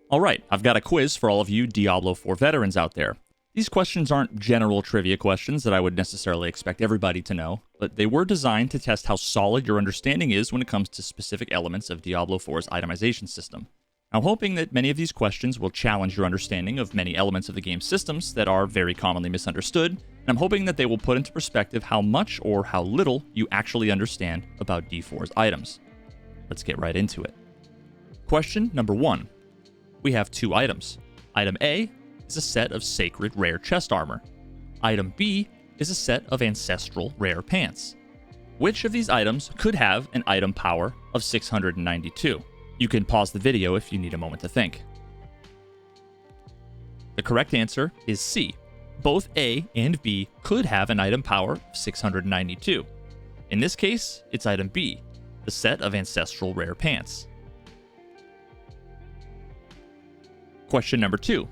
Alright, I've got a quiz for all of you Diablo 4 veterans out there. These questions aren't general trivia questions that I would necessarily expect everybody to know, but they were designed to test how solid your understanding is when it comes to specific elements of Diablo 4's itemization system. I'm hoping that many of these questions will challenge your understanding of many elements of the game's systems that are very commonly misunderstood, and I'm hoping that they will put into perspective how much or how little you actually understand about D4's items. Let's get right into it. Question number 1. We have two items. Item A is a set of sacred rare chest armor. Item B is a set of ancestral rare pants. Which of these items could have an item power of 692? You can pause the video if you need a moment to think. The correct answer is C. Both A and B could have an item power of 692. In this case, it's item B, the set of ancestral rare pants. Question number 2.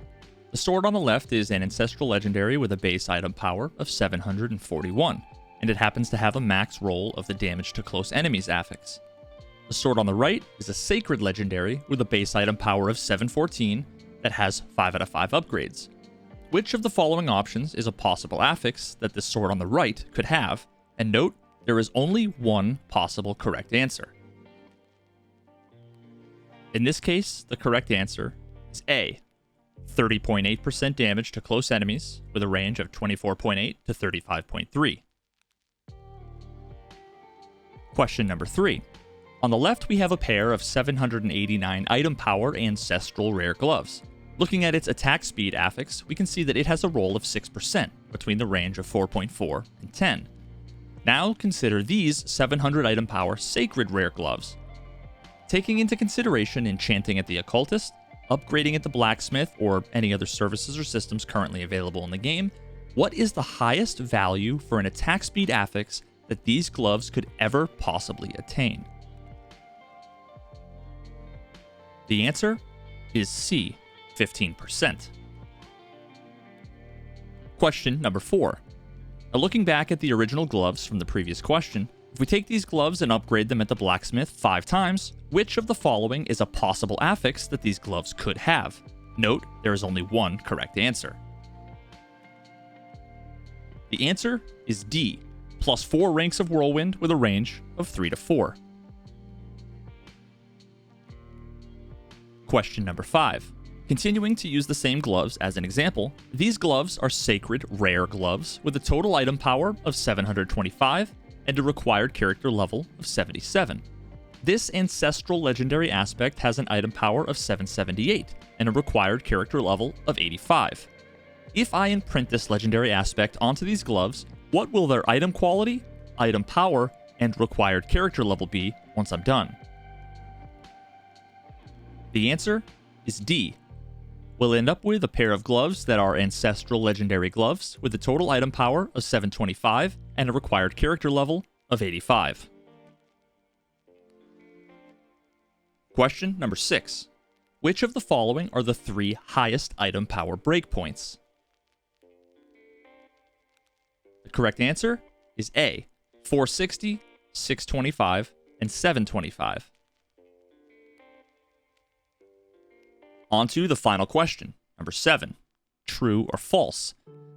The sword on the left is an ancestral legendary with a base item power of 741, and it happens to have a max roll of the damage to close enemies affix. The sword on the right is a sacred legendary with a base item power of 714 that has 5 out of 5 upgrades. Which of the following options is a possible affix that the sword on the right could have? And note, there is only one possible correct answer. In this case, the correct answer is A. 30.8% damage to close enemies with a range of 24.8 to 35.3. Question number 3. On the left, we have a pair of 789 item power ancestral rare gloves. Looking at its attack speed affix, we can see that it has a roll of 6% between the range of 4.4 and 10. Now consider these 700 item power sacred rare gloves. Taking into consideration enchanting at the Occultist, upgrading at the Blacksmith, or any other services or systems currently available in the game, what is the highest value for an attack speed affix that these gloves could ever possibly attain? The answer is C, 15%. Question number 4. Now looking back at the original gloves from the previous question, if we take these gloves and upgrade them at the Blacksmith 5 times, which of the following is a possible affix that these gloves could have? Note, there is only one correct answer. The answer is D, plus 4 ranks of Whirlwind with a range of 3 to 4. Question number 5. Continuing to use the same gloves as an example, these gloves are sacred rare gloves with a total item power of 725 and a required character level of 77. This ancestral legendary aspect has an item power of 778 and a required character level of 85. If I imprint this legendary aspect onto these gloves, what will their item quality, item power, and required character level be once I'm done? The answer is D. We'll end up with a pair of gloves that are ancestral legendary gloves with a total item power of 725 and a required character level of 85. Question number 6. Which of the following are the 3 highest item power breakpoints? The correct answer is A, 460, 625, and 725. On to the final question, number 7. True or false?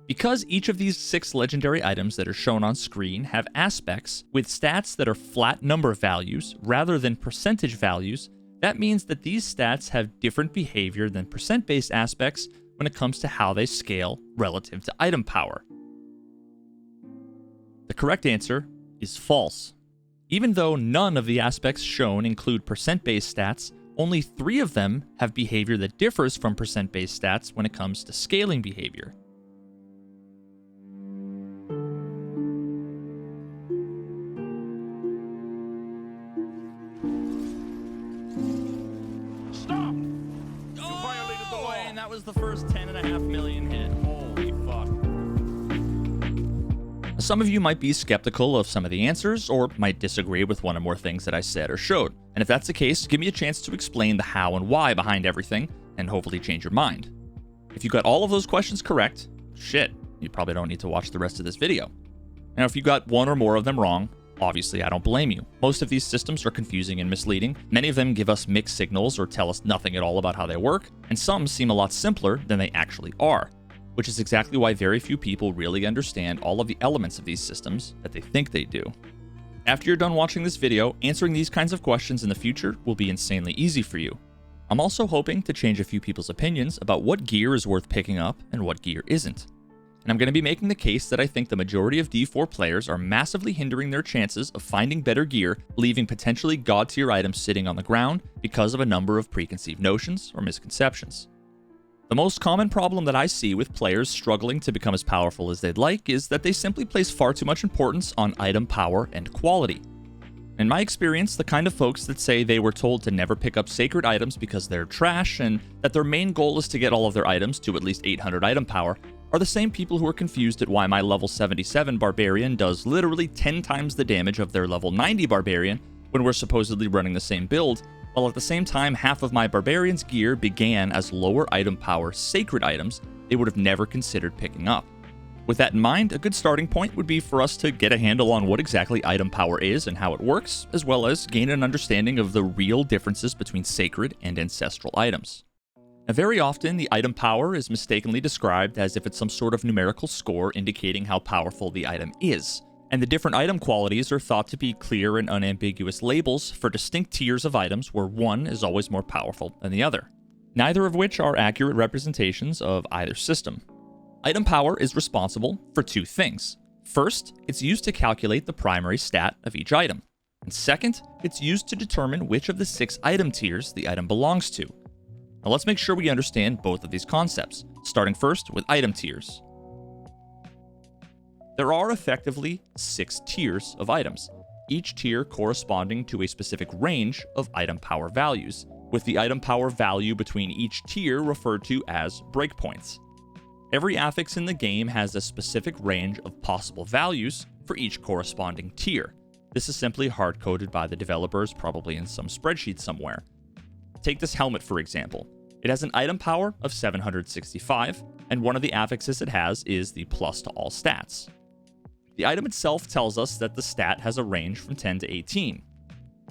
Because each of these 6 legendary items that are shown on screen have aspects with stats that are flat number values rather than percentage values, that means that these stats have different behavior than percent-based aspects when it comes to how they scale relative to item power. The correct answer is false. Even though none of the aspects shown include percent-based stats, only 3 of them have behavior that differs from percent-based stats when it comes to scaling behavior. Stop! You violated the law. And that was the first 10.5 million hit. Holy fuck. Some of you might be skeptical of some of the answers, or might disagree with one or more things that I said or showed. And if that's the case, give me a chance to explain the how and why behind everything, and hopefully change your mind. If you got all of those questions correct, shit, you probably don't need to watch the rest of this video. Now, if you got one or more of them wrong, Obviously, I don't blame you. Most of these systems are confusing and misleading. Many of them give us mixed signals or tell us nothing at all about how they work, and some seem a lot simpler than they actually are, which is exactly why very few people really understand all of the elements of these systems that they think they do. After you're done watching this video, answering these kinds of questions in the future will be insanely easy for you. I'm also hoping to change a few people's opinions about what gear is worth picking up and what gear isn't. And I'm going to be making the case that I think the majority of D4 players are massively hindering their chances of finding better gear, leaving potentially god-tier items sitting on the ground because of a number of preconceived notions or misconceptions. The most common problem that I see with players struggling to become as powerful as they'd like is that they simply place far too much importance on item power and quality. In my experience, the kind of folks that say they were told to never pick up sacred items because they're trash and that their main goal is to get all of their items to at least 800 item power are the same people who are confused at why my level 77 barbarian does literally 10 times the damage of their level 90 barbarian when we're supposedly running the same build, while at the same time half of my barbarian's gear began as lower item power sacred items they would have never considered picking up. With that in mind, a good starting point would be for us to get a handle on what exactly item power is and how it works, as well as gain an understanding of the real differences between sacred and ancestral items. Now, very often, the item power is mistakenly described as if it's some sort of numerical score indicating how powerful the item is, and the different item qualities are thought to be clear and unambiguous labels for distinct tiers of items where one is always more powerful than the other, neither of which are accurate representations of either system. Item power is responsible for two things. First, it's used to calculate the primary stat of each item, and second, it's used to determine which of the 6 item tiers the item belongs to. Now let's make sure we understand both of these concepts, starting first with item tiers. There are effectively 6 tiers of items, each tier corresponding to a specific range of item power values, with the item power value between each tier referred to as breakpoints. Every affix in the game has a specific range of possible values for each corresponding tier. This is simply hard-coded by the developers, probably in some spreadsheet somewhere. Take this helmet, for example. It has an item power of 765, and one of the affixes it has is the plus to all stats. The item itself tells us that the stat has a range from 10 to 18.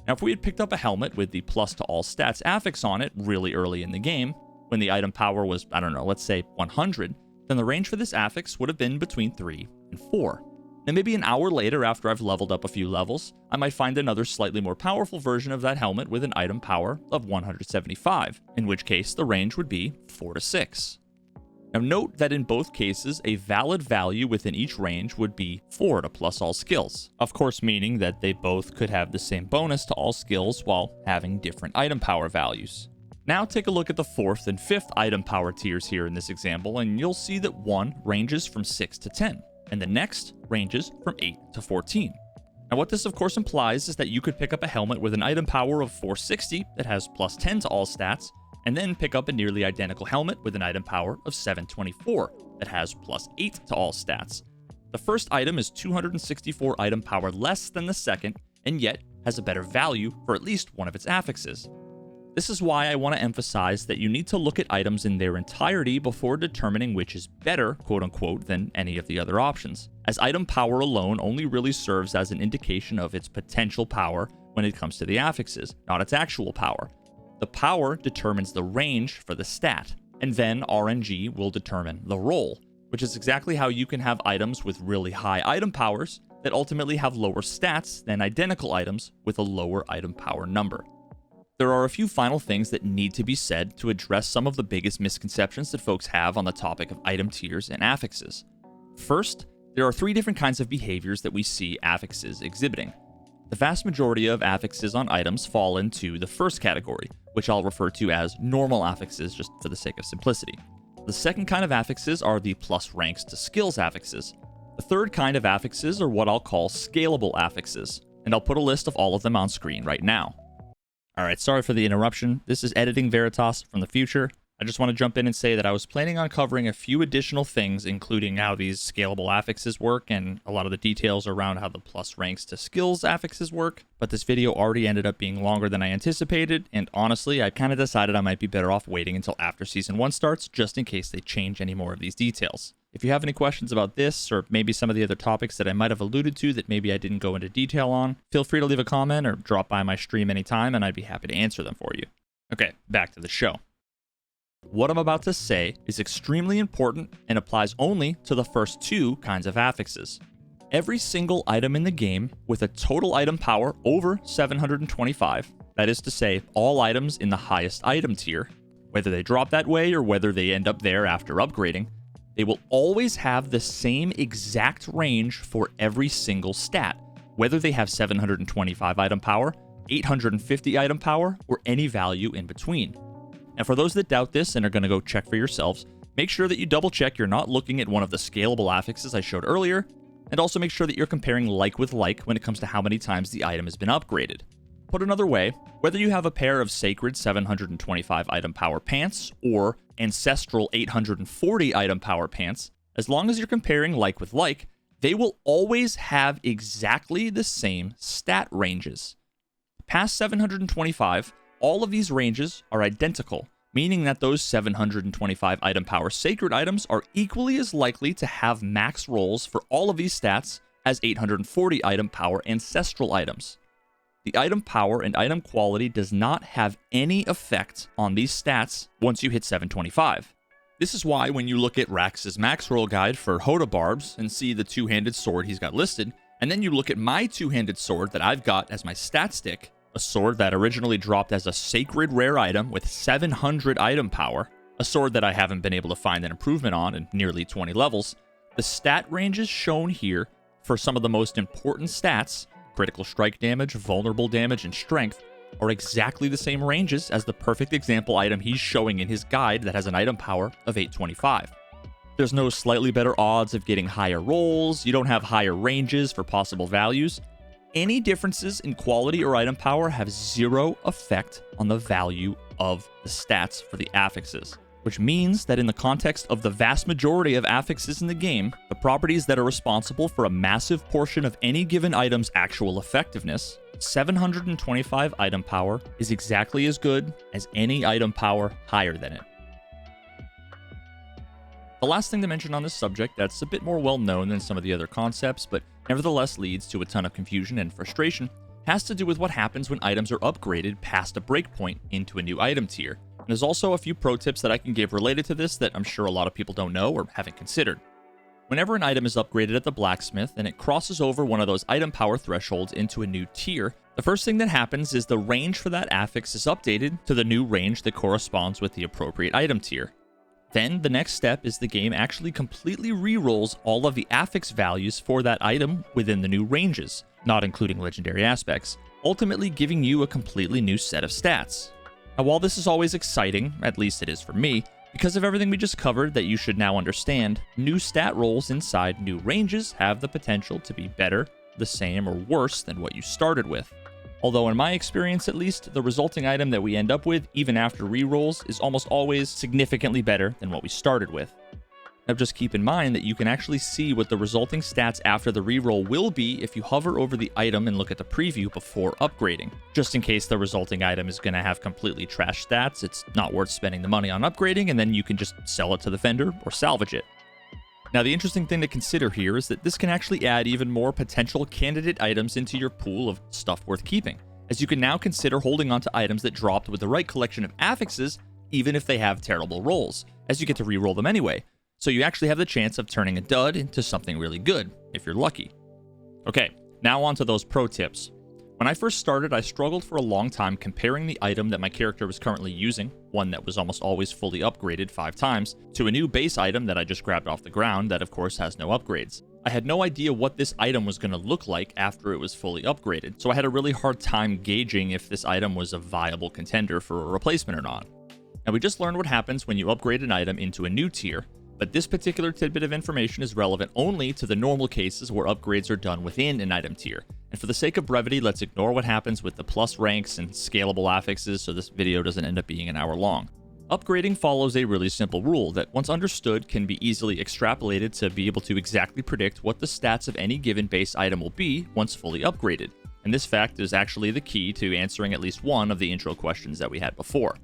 Now, if we had picked up a helmet with the plus to all stats affix on it really early in the game, when the item power was, let's say 100, then the range for this affix would have been between 3 and 4. Now, maybe an hour later, after I've leveled up a few levels, I might find another slightly more powerful version of that helmet with an item power of 175, in which case the range would be 4 to 6. Now, note that in both cases, a valid value within each range would be 4 to plus all skills, of course meaning that they both could have the same bonus to all skills while having different item power values. Now take a look at the 4th and 5th item power tiers here in this example, and you'll see that one ranges from 6 to 10. And the next ranges from 8 to 14. Now what this of course implies is that you could pick up a helmet with an item power of 460 that has plus 10 to all stats, and then pick up a nearly identical helmet with an item power of 724 that has plus 8 to all stats. The first item is 264 item power less than the second, and yet has a better value for at least one of its affixes. This is why I want to emphasize that you need to look at items in their entirety before determining which is better, quote-unquote, than any of the other options, as item power alone only really serves as an indication of its potential power when it comes to the affixes, not its actual power. The power determines the range for the stat, and then RNG will determine the roll, which is exactly how you can have items with really high item powers that ultimately have lower stats than identical items with a lower item power number. There are a few final things that need to be said to address some of the biggest misconceptions that folks have on the topic of item tiers and affixes. First, there are 3 different kinds of behaviors that we see affixes exhibiting. The vast majority of affixes on items fall into the first category, which I'll refer to as normal affixes just for the sake of simplicity. The second kind of affixes are the plus ranks to skills affixes. The third kind of affixes are what I'll call scalable affixes, and I'll put a list of all of them on screen right now. Alright, sorry for the interruption. This is Editing Veritas from the future. I just want to jump in and say that I was planning on covering a few additional things, including how these scalable affixes work and a lot of the details around how the plus ranks to skills affixes work, but this video already ended up being longer than I anticipated, and honestly, I kind of decided I might be better off waiting until after Season 1 starts, just in case they change any more of these details. If you have any questions about this, or maybe some of the other topics that I might have alluded to that maybe I didn't go into detail on, feel free to leave a comment or drop by my stream anytime, and I'd be happy to answer them for you. Okay, back to the show. What I'm about to say is extremely important and applies only to the first two kinds of affixes. Every single item in the game with a total item power over 725, that is to say, all items in the highest item tier, whether they drop that way or whether they end up there after upgrading, they will always have the same exact range for every single stat, whether they have 725 item power, 850 item power, or any value in between. And for those that doubt this and are going to go check for yourselves, make sure that you double check you're not looking at one of the scalable affixes I showed earlier, and also make sure that you're comparing like with like when it comes to how many times the item has been upgraded. Put another way, whether you have a pair of sacred 725 item power pants or ancestral 840 item power pants, as long as you're comparing like with like, they will always have exactly the same stat ranges. Past 725, all of these ranges are identical, meaning that those 725 item power sacred items are equally as likely to have max rolls for all of these stats as 840 item power ancestral items. The item power and item quality does not have any effect on these stats once you hit 725. This is why when you look at Rax's max roll guide for Hoda Barbs and see the two-handed sword he's got listed, and then you look at my two-handed sword that I've got as my stat stick, a sword that originally dropped as a sacred rare item with 700 item power, a sword that I haven't been able to find an improvement on in nearly 20 levels, the stat ranges shown here for some of the most important stats, critical strike damage, vulnerable damage, and strength, are exactly the same ranges as the perfect example item he's showing in his guide that has an item power of 825. There's no slightly better odds of getting higher rolls, you don't have higher ranges for possible values. Any differences in quality or item power have zero effect on the value of the stats for the affixes, which means that in the context of the vast majority of affixes in the game, the properties that are responsible for a massive portion of any given item's actual effectiveness, 725 item power is exactly as good as any item power higher than it. The last thing to mention on this subject that's a bit more well known than some of the other concepts, but nevertheless leads to a ton of confusion and frustration, has to do with what happens when items are upgraded past a breakpoint into a new item tier. And there's also a few pro tips that I can give related to this that I'm sure a lot of people don't know or haven't considered. Whenever an item is upgraded at the Blacksmith and it crosses over one of those item power thresholds into a new tier, the first thing that happens is the range for that affix is updated to the new range that corresponds with the appropriate item tier. Then the next step is the game actually completely re-rolls all of the affix values for that item within the new ranges, not including legendary aspects, ultimately giving you a completely new set of stats. Now, while this is always exciting, at least it is for me, because of everything we just covered that you should now understand, new stat rolls inside new ranges have the potential to be better, the same, or worse than what you started with. Although in my experience at least, the resulting item that we end up with, even after rerolls, is almost always significantly better than what we started with. Now just keep in mind that you can actually see what the resulting stats after the reroll will be if you hover over the item and look at the preview before upgrading. Just in case the resulting item is going to have completely trash stats, it's not worth spending the money on upgrading, and then you can just sell it to the vendor or salvage it. Now, the interesting thing to consider here is that this can actually add even more potential candidate items into your pool of stuff worth keeping, as you can now consider holding onto items that dropped with the right collection of affixes, even if they have terrible rolls, as you get to reroll them anyway, so you actually have the chance of turning a dud into something really good, if you're lucky. Okay, now on to those pro tips. When I first started, I struggled for a long time comparing the item that my character was currently using, one that was almost always fully upgraded 5 times, to a new base item that I just grabbed off the ground that of course has no upgrades. I had no idea what this item was going to look like after it was fully upgraded, so I had a really hard time gauging if this item was a viable contender for a replacement or not. Now we just learned what happens when you upgrade an item into a new tier, but this particular tidbit of information is relevant only to the normal cases where upgrades are done within an item tier. And for the sake of brevity, let's ignore what happens with the plus ranks and scalable affixes so this video doesn't end up being an hour long. Upgrading follows a really simple rule that, once understood, can be easily extrapolated to be able to exactly predict what the stats of any given base item will be once fully upgraded. And this fact is actually the key to answering at least one of the intro questions that we had before.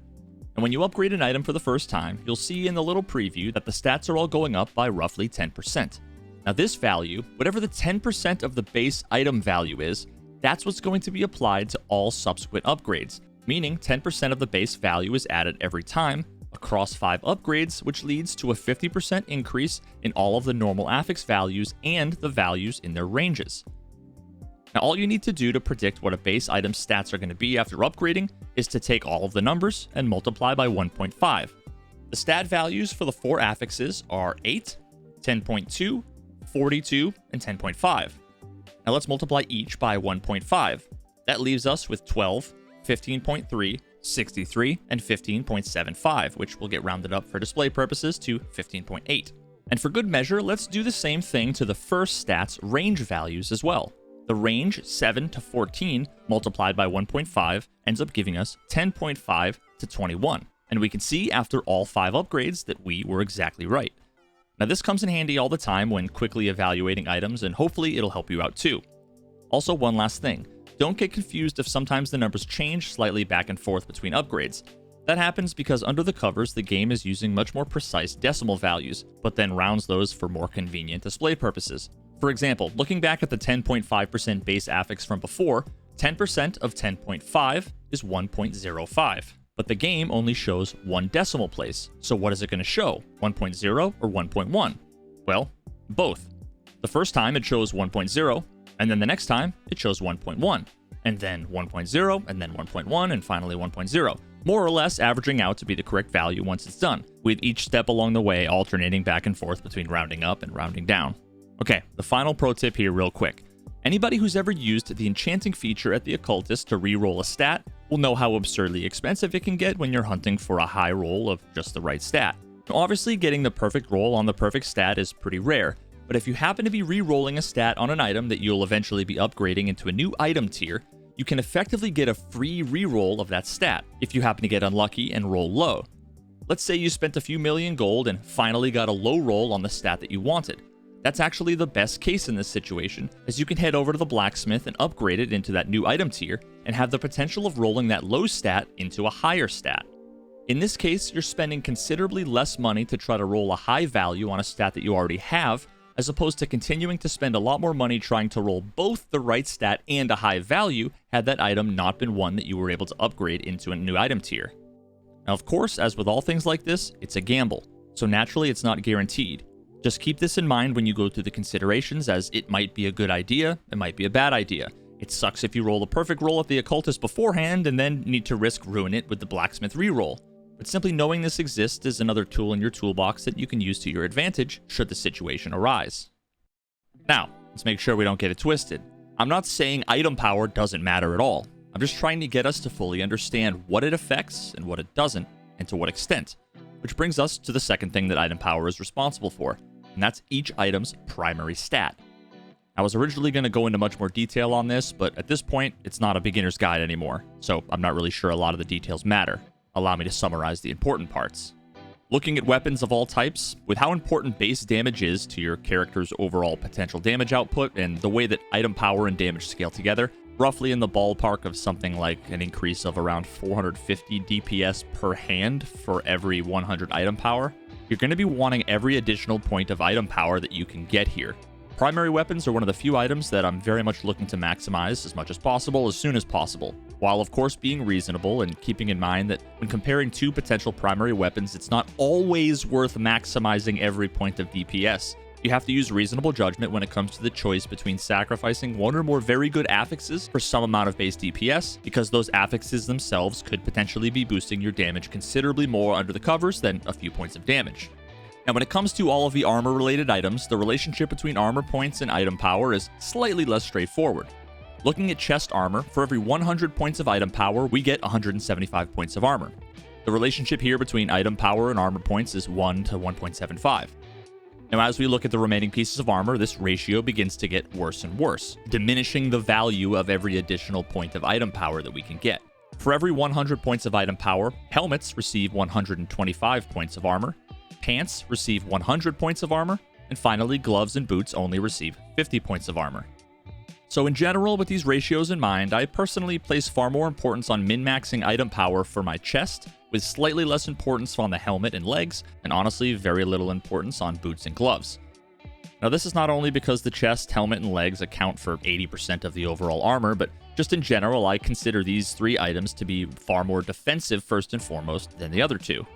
And when you upgrade an item for the first time, you'll see in the little preview that the stats are all going up by roughly 10%. Now this value, whatever the 10% of the base item value is, that's what's going to be applied to all subsequent upgrades, meaning 10% of the base value is added every time across 5 upgrades, which leads to a 50% increase in all of the normal affix values and the values in their ranges. Now all you need to do to predict what a base item's stats are going to be after upgrading is to take all of the numbers and multiply by 1.5. The stat values for the 4 affixes are 8, 10.2, 42, and 10.5. Now let's multiply each by 1.5. That leaves us with 12, 15.3, 63, and 15.75, which will get rounded up for display purposes to 15.8. And for good measure, let's do the same thing to the first stat's range values as well. The range 7 to 14 multiplied by 1.5 ends up giving us 10.5 to 21. And we can see after all 5 upgrades that we were exactly right. Now this comes in handy all the time when quickly evaluating items, and hopefully it'll help you out too. Also, one last thing. Don't get confused if sometimes the numbers change slightly back and forth between upgrades. That happens because under the covers, the game is using much more precise decimal values, but then rounds those for more convenient display purposes. For example, looking back at the 10.5% base affix from before, 10% of 10.5 is 1.05. But the game only shows 1 decimal place, so what is it going to show, 1.0 or 1.1? Well, both. The first time it shows 1.0, and then the next time it shows 1.1, and then 1.0, and then 1.1, and finally 1.0, more or less averaging out to be the correct value once it's done, with each step along the way alternating back and forth between rounding up and rounding down. Okay, the final pro tip here real quick. Anybody who's ever used the enchanting feature at the Occultist to re-roll a stat will know how absurdly expensive it can get when you're hunting for a high roll of just the right stat. Now, obviously, getting the perfect roll on the perfect stat is pretty rare, but if you happen to be re-rolling a stat on an item that you'll eventually be upgrading into a new item tier, you can effectively get a free re-roll of that stat if you happen to get unlucky and roll low. Let's say you spent a few million gold and finally got a low roll on the stat that you wanted. That's actually the best case in this situation, as you can head over to the Blacksmith and upgrade it into that new item tier and have the potential of rolling that low stat into a higher stat. In this case, you're spending considerably less money to try to roll a high value on a stat that you already have, as opposed to continuing to spend a lot more money trying to roll both the right stat and a high value had that item not been one that you were able to upgrade into a new item tier. Now, of course, as with all things like this, it's a gamble, so naturally it's not guaranteed. Just keep this in mind when you go through the considerations, as it might be a good idea, it might be a bad idea. It sucks if you roll the perfect roll at the Occultist beforehand and then need to risk ruin it with the Blacksmith reroll. But simply knowing this exists is another tool in your toolbox that you can use to your advantage should the situation arise. Now, let's make sure we don't get it twisted. I'm not saying item power doesn't matter at all. I'm just trying to get us to fully understand what it affects and what it doesn't, and to what extent. Which brings us to the second thing that item power is responsible for, and that's each item's primary stat. I was originally going to go into much more detail on this, but at this point, it's not a beginner's guide anymore, so I'm not really sure a lot of the details matter. Allow me to summarize the important parts. Looking at weapons of all types, with how important base damage is to your character's overall potential damage output, and the way that item power and damage scale together, roughly in the ballpark of something like an increase of around 450 DPS per hand for every 100 item power, you're going to be wanting every additional point of item power that you can get here. Primary weapons are one of the few items that I'm very much looking to maximize as much as possible, as soon as possible, while of course being reasonable and keeping in mind that when comparing 2 potential primary weapons, it's not always worth maximizing every point of DPS. You have to use reasonable judgment when it comes to the choice between sacrificing 1 or more very good affixes for some amount of base DPS, because those affixes themselves could potentially be boosting your damage considerably more under the covers than a few points of damage. Now, when it comes to all of the armor-related items, the relationship between armor points and item power is slightly less straightforward. Looking at chest armor, for every 100 points of item power, we get 175 points of armor. The relationship here between item power and armor points is 1 to 1.75. Now, as we look at the remaining pieces of armor, this ratio begins to get worse and worse, diminishing the value of every additional point of item power that we can get. For every 100 points of item power, helmets receive 125 points of armor, pants receive 100 points of armor, and finally, gloves and boots only receive 50 points of armor. So in general, with these ratios in mind, I personally place far more importance on min-maxing item power for my chest, with slightly less importance on the helmet and legs, and honestly very little importance on boots and gloves. Now this is not only because the chest, helmet, and legs account for 80% of the overall armor, but just in general I consider these 3 items to be far more defensive first and foremost than the other 2.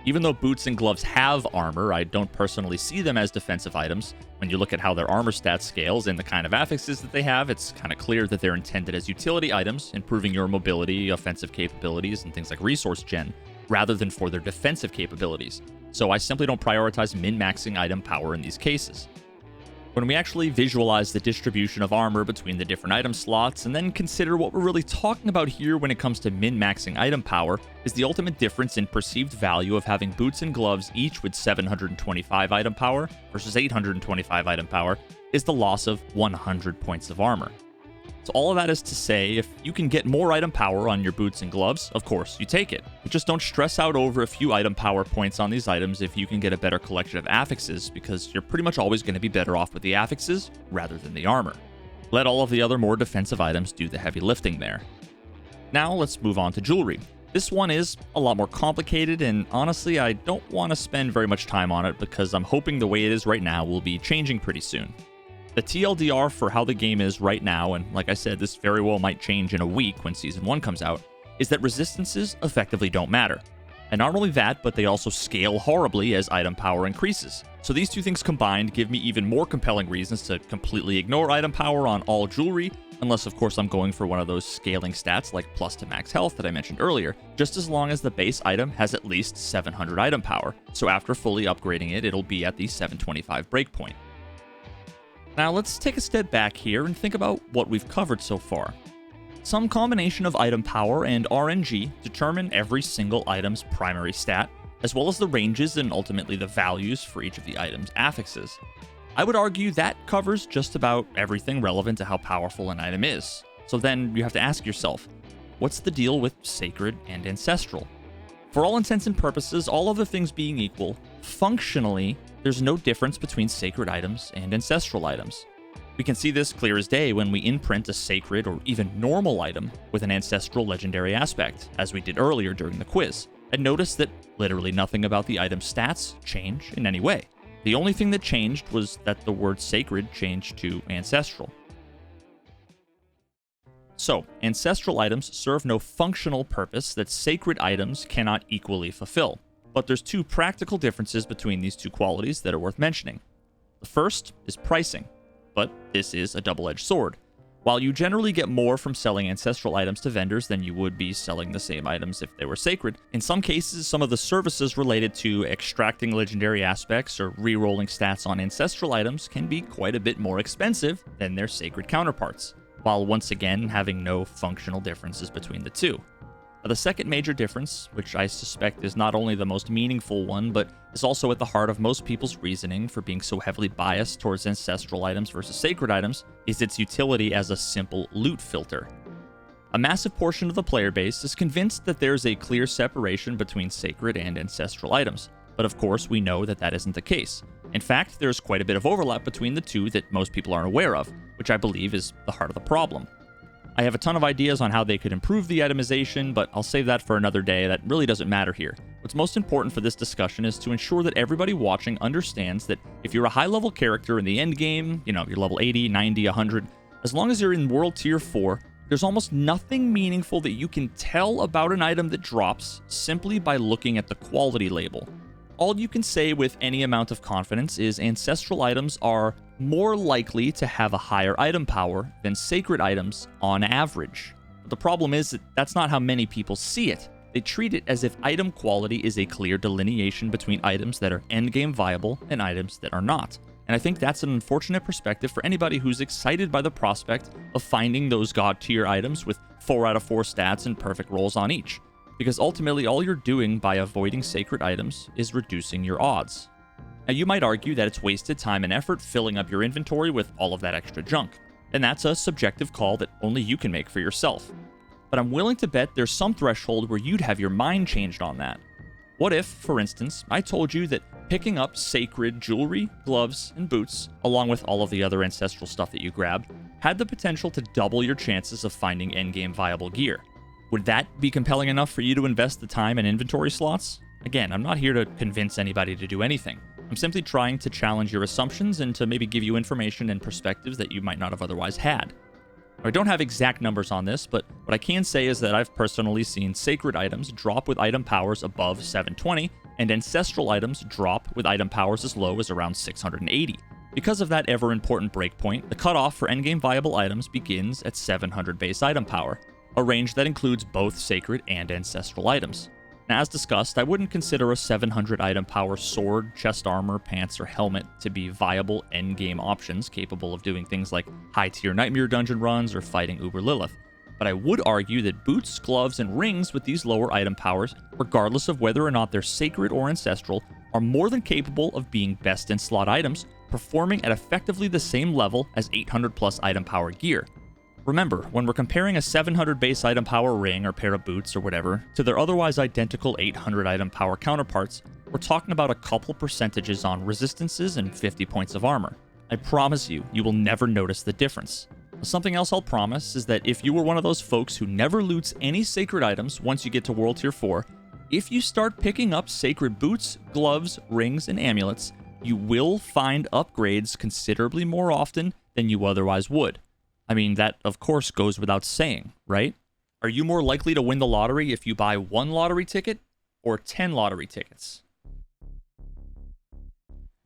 Even though boots and gloves have armor, I don't personally see them as defensive items. When you look at how their armor stat scales and the kind of affixes that they have, it's kind of clear that they're intended as utility items, improving your mobility, offensive capabilities, and things like resource gen, rather than for their defensive capabilities. So I simply don't prioritize min-maxing item power in these cases. When we actually visualize the distribution of armor between the different item slots and then consider what we're really talking about here when it comes to min-maxing item power, is the ultimate difference in perceived value of having boots and gloves each with 725 item power versus 825 item power is the loss of 100 points of armor. So all of that is to say, if you can get more item power on your boots and gloves, of course, you take it. But just don't stress out over a few item power points on these items if you can get a better collection of affixes, because you're pretty much always going to be better off with the affixes rather than the armor. Let all of the other more defensive items do the heavy lifting there. Now let's move on to jewelry. This one is a lot more complicated, and honestly, I don't want to spend very much time on it because I'm hoping the way it is right now will be changing pretty soon. The TLDR for how the game is right now, and like I said, this very well might change in a week when Season 1 comes out, is that resistances effectively don't matter. And not only that, but they also scale horribly as item power increases. So these 2 things combined give me even more compelling reasons to completely ignore item power on all jewelry, unless of course I'm going for one of those scaling stats like plus to max health that I mentioned earlier, just as long as the base item has at least 700 item power. So after fully upgrading it, it'll be at the 725 breakpoint. Now let's take a step back here and think about what we've covered so far. Some combination of item power and RNG determine every single item's primary stat, as well as the ranges and ultimately the values for each of the item's affixes. I would argue that covers just about everything relevant to how powerful an item is. So then you have to ask yourself, what's the deal with sacred and ancestral? For all intents and purposes, all other things being equal, functionally, there's no difference between sacred items and ancestral items. We can see this clear as day when we imprint a sacred or even normal item with an ancestral legendary aspect, as we did earlier during the quiz, and notice that literally nothing about the item's stats change in any way. The only thing that changed was that the word sacred changed to ancestral. So, ancestral items serve no functional purpose that sacred items cannot equally fulfill. But there's 2 practical differences between these 2 qualities that are worth mentioning. The first is pricing, but this is a double-edged sword. While you generally get more from selling ancestral items to vendors than you would be selling the same items if they were sacred, in some cases some of the services related to extracting legendary aspects or re-rolling stats on ancestral items can be quite a bit more expensive than their sacred counterparts, while once again having no functional differences between the 2. The second major difference, which I suspect is not only the most meaningful one, but is also at the heart of most people's reasoning for being so heavily biased towards ancestral items versus sacred items, is its utility as a simple loot filter. A massive portion of the player base is convinced that there's a clear separation between sacred and ancestral items, but of course we know that that isn't the case. In fact, there's quite a bit of overlap between the 2 that most people aren't aware of, which I believe is the heart of the problem. I have a ton of ideas on how they could improve the itemization, but I'll save that for another day. That really doesn't matter here. What's most important for this discussion is to ensure that everybody watching understands that if you're a high-level character in the end game, you're level 80, 90, 100, as long as you're in World Tier 4, there's almost nothing meaningful that you can tell about an item that drops simply by looking at the quality label. All you can say with any amount of confidence is ancestral items are more likely to have a higher item power than sacred items on average. But the problem is that that's not how many people see it. They treat it as if item quality is a clear delineation between items that are endgame viable and items that are not. And I think that's an unfortunate perspective for anybody who's excited by the prospect of finding those god tier items with 4 out of 4 stats and perfect rolls on each. Because ultimately all you're doing by avoiding sacred items is reducing your odds. Now you might argue that it's wasted time and effort filling up your inventory with all of that extra junk, and that's a subjective call that only you can make for yourself. But I'm willing to bet there's some threshold where you'd have your mind changed on that. What if, for instance, I told you that picking up sacred jewelry, gloves, and boots, along with all of the other ancestral stuff that you grabbed, had the potential to double your chances of finding endgame viable gear? Would that be compelling enough for you to invest the time and inventory slots? Again, I'm not here to convince anybody to do anything. I'm simply trying to challenge your assumptions and to maybe give you information and perspectives that you might not have otherwise had. I don't have exact numbers on this, but what I can say is that I've personally seen sacred items drop with item powers above 720, and ancestral items drop with item powers as low as around 680. Because of that ever-important breakpoint, the cutoff for endgame viable items begins at 700 base item power, a range that includes both sacred and ancestral items. Now, as discussed, I wouldn't consider a 700 item power sword, chest armor, pants, or helmet to be viable endgame options capable of doing things like high-tier Nightmare Dungeon runs or fighting Uber Lilith. But I would argue that boots, gloves, and rings with these lower item powers, regardless of whether or not they're sacred or ancestral, are more than capable of being best in slot items, performing at effectively the same level as 800 plus item power gear. Remember, when we're comparing a 700 base item power ring or pair of boots or whatever to their otherwise identical 800 item power counterparts, we're talking about a couple percentages on resistances and 50 points of armor. I promise you, you will never notice the difference. Something else I'll promise is that if you were one of those folks who never loots any sacred items once you get to World Tier 4, if you start picking up sacred boots, gloves, rings, and amulets, you will find upgrades considerably more often than you otherwise would. I mean, that of course goes without saying, right? Are you more likely to win the lottery if you buy 1 lottery ticket or 10 lottery tickets?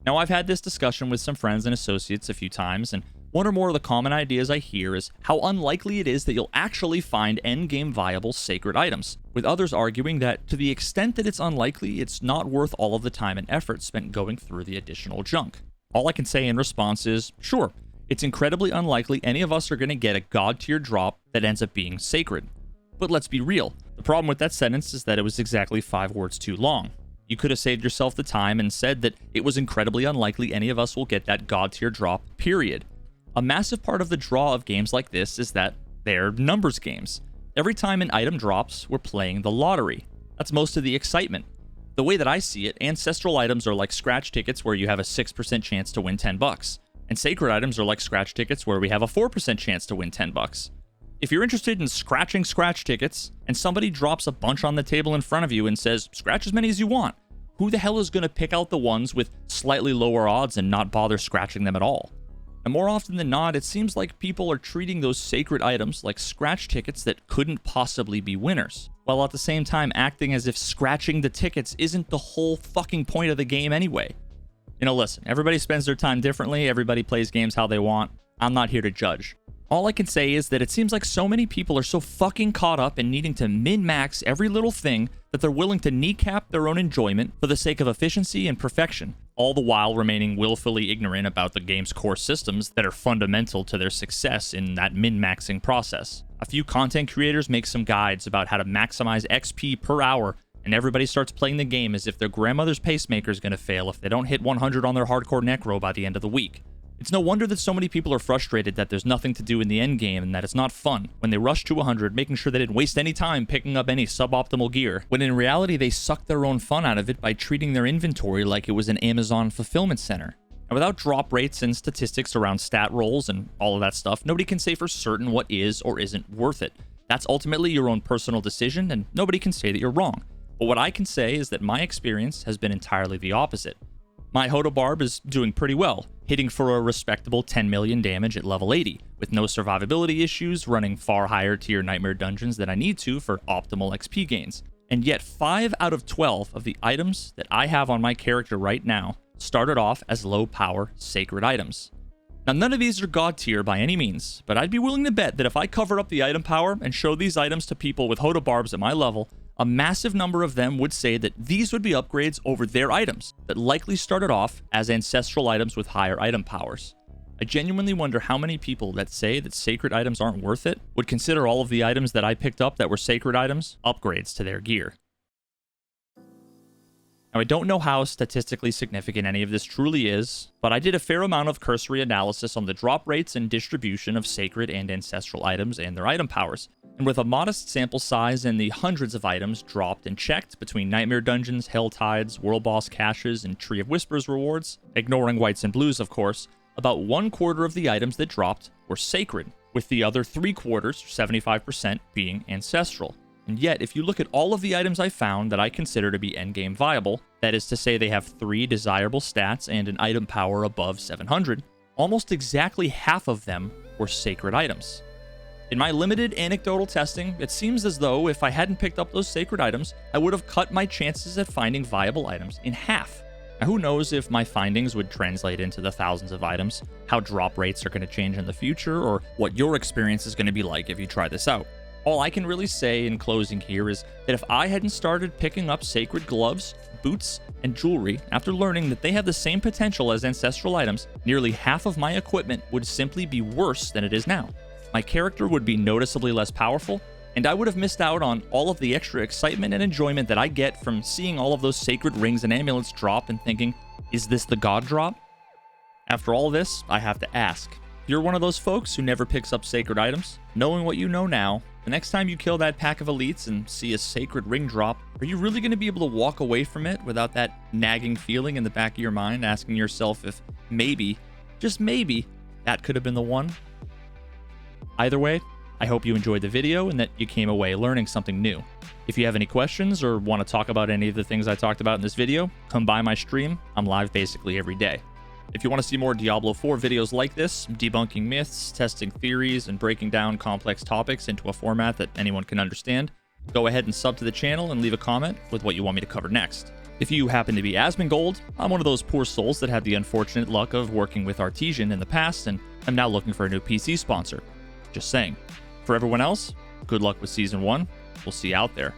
Now, I've had this discussion with some friends and associates a few times, and one or more of the common ideas I hear is how unlikely it is that you'll actually find endgame viable sacred items, with others arguing that to the extent that it's unlikely, it's not worth all of the time and effort spent going through the additional junk. All I can say in response is, sure, it's incredibly unlikely any of us are going to get a god tier drop that ends up being sacred. But let's be real, the problem with that sentence is that it was exactly 5 words too long. You could have saved yourself the time and said that it was incredibly unlikely any of us will get that god tier drop, period. A massive part of the draw of games like this is that they're numbers games. Every time an item drops, we're playing the lottery. That's most of the excitement. The way that I see it, ancestral items are like scratch tickets where you have a 6% chance to win $10. And sacred items are like scratch tickets where we have a 4% chance to win $10. If you're interested in scratching scratch tickets, and somebody drops a bunch on the table in front of you and says, scratch as many as you want, who the hell is going to pick out the ones with slightly lower odds and not bother scratching them at all? And more often than not, it seems like people are treating those sacred items like scratch tickets that couldn't possibly be winners, while at the same time acting as if scratching the tickets isn't the whole fucking point of the game anyway. You know, listen, everybody spends their time differently, everybody plays games how they want. I'm not here to judge. All I can say is that it seems like so many people are so fucking caught up in needing to min-max every little thing that they're willing to kneecap their own enjoyment for the sake of efficiency and perfection, all the while remaining willfully ignorant about the game's core systems that are fundamental to their success in that min-maxing process. A few content creators make some guides about how to maximize XP per hour, and everybody starts playing the game as if their grandmother's pacemaker is going to fail if they don't hit 100 on their hardcore necro by the end of the week. It's no wonder that so many people are frustrated that there's nothing to do in the endgame and that it's not fun when they rush to 100, making sure they didn't waste any time picking up any suboptimal gear, when in reality they suck their own fun out of it by treating their inventory like it was an Amazon fulfillment center. And without drop rates and statistics around stat rolls and all of that stuff, nobody can say for certain what is or isn't worth it. That's ultimately your own personal decision, and nobody can say that you're wrong. But what I can say is that my experience has been entirely the opposite. My Hodobarb is doing pretty well, hitting for a respectable 10 million damage at level 80, with no survivability issues, running far higher tier Nightmare Dungeons than I need to for optimal XP gains. And yet 5 out of 12 of the items that I have on my character right now started off as low power sacred items. Now none of these are god tier by any means, but I'd be willing to bet that if I covered up the item power and showed these items to people with Hodobarbs at my level, a massive number of them would say that these would be upgrades over their items that likely started off as ancestral items with higher item powers. I genuinely wonder how many people that say that sacred items aren't worth it would consider all of the items that I picked up that were sacred items upgrades to their gear. Now, I don't know how statistically significant any of this truly is, but I did a fair amount of cursory analysis on the drop rates and distribution of sacred and ancestral items and their item powers. And with a modest sample size and the hundreds of items dropped and checked between Nightmare Dungeons, Hell Tides, World Boss caches, and Tree of Whispers rewards, ignoring whites and blues of course, about 1/4 of the items that dropped were sacred, with the other 3/4, 75%, being ancestral. And yet, if you look at all of the items I found that I consider to be endgame viable, that is to say they have 3 desirable stats and an item power above 700, almost exactly half of them were sacred items. In my limited anecdotal testing, it seems as though if I hadn't picked up those sacred items, I would have cut my chances at finding viable items in half. Now, who knows if my findings would translate into the thousands of items, how drop rates are going to change in the future, or what your experience is going to be like if you try this out. All I can really say in closing here is that if I hadn't started picking up sacred gloves, boots, and jewelry after learning that they have the same potential as ancestral items, nearly half of my equipment would simply be worse than it is now. My character would be noticeably less powerful, and I would have missed out on all of the extra excitement and enjoyment that I get from seeing all of those sacred rings and amulets drop and thinking, is this the god drop? After all this, I have to ask, if you're one of those folks who never picks up sacred items, knowing what you know now, the next time you kill that pack of elites and see a sacred ring drop, are you really going to be able to walk away from it without that nagging feeling in the back of your mind, asking yourself if maybe, just maybe, that could have been the one? Either way, I hope you enjoyed the video and that you came away learning something new. If you have any questions or want to talk about any of the things I talked about in this video, come by my stream. I'm live basically every day. If you want to see more Diablo 4 videos like this, debunking myths, testing theories, and breaking down complex topics into a format that anyone can understand, go ahead and sub to the channel and leave a comment with what you want me to cover next. If you happen to be Asmongold, I'm one of those poor souls that had the unfortunate luck of working with Artesian in the past, and I'm now looking for a new PC sponsor. Just saying. For everyone else, good luck with Season 1. We'll see you out there.